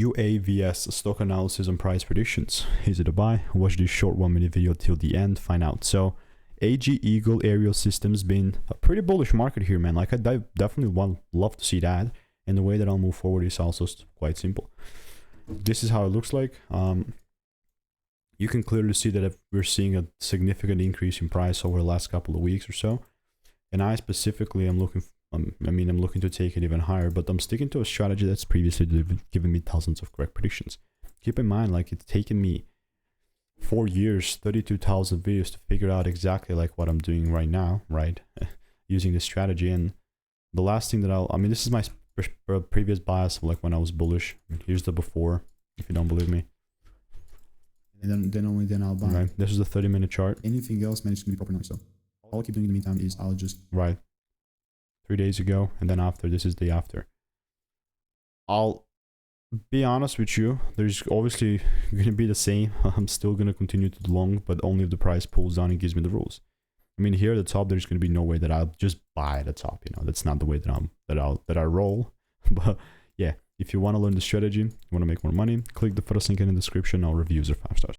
UAVS stock analysis and price predictions. Is it a buy? Watch this short 1-minute video till the end, find out. So AG Eagle Aerial Systems been a pretty bullish market here, man. Like I definitely love to see that. And the way that I'll move forward is also quite simple. This is how it looks like. You can clearly see that we're seeing a significant increase in price over the last couple of weeks or so. And I specifically am looking, I'm looking to take it even higher, but I'm sticking to a strategy that's previously given me thousands of correct predictions. Keep in mind, like it's taken me 4 years, 32,000 videos to figure out exactly like what I'm doing right now, right? Using this strategy. And the last thing that this is my previous bias of like when I was bullish. Here's the before, if you don't believe me. And then I'll buy. Right. This is the 30-minute chart. Anything else, man, it's gonna be proper noise. So all I'll keep doing in the meantime is I'll just 3 days ago, and then after, this is the after. I'll be honest with you, there's obviously gonna be the same. I'm still gonna continue to long, but only if the price pulls down and gives me the rules. Here at the top, there's gonna be no way that I'll just buy at the top. That's not the way that I roll. But yeah, if you want to learn the strategy, you want to make more money, click the first link in the description. Our reviews are 5 stars.